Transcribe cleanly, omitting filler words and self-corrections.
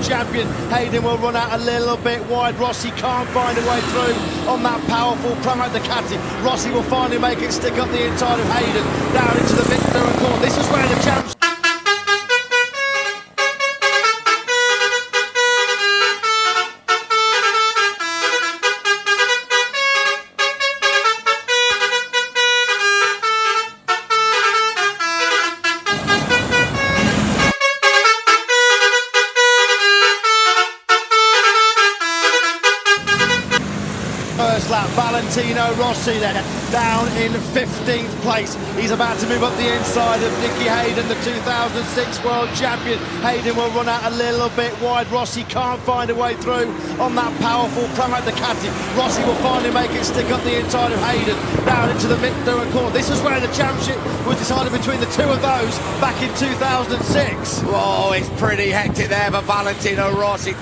Champion Hayden will run out a little bit wide. Rossi can't find a way through on that powerful Pramac Ducati. Rossi will finally make it stick up the inside of Hayden down into the mid-third corner. This is where the champs. First lap, Valentino Rossi there, down in 15th place. He's about to move up the inside of Nicky Hayden, the 2006 world champion. Hayden will run out a little bit wide. Rossi can't find a way through on that powerful Pramac Ducati. Rossi will finally make it stick up the inside of Hayden, down into the mid-third corner. This is where the championship was decided between the two of those back in 2006. Oh, it's pretty hectic there for Valentino Rossi.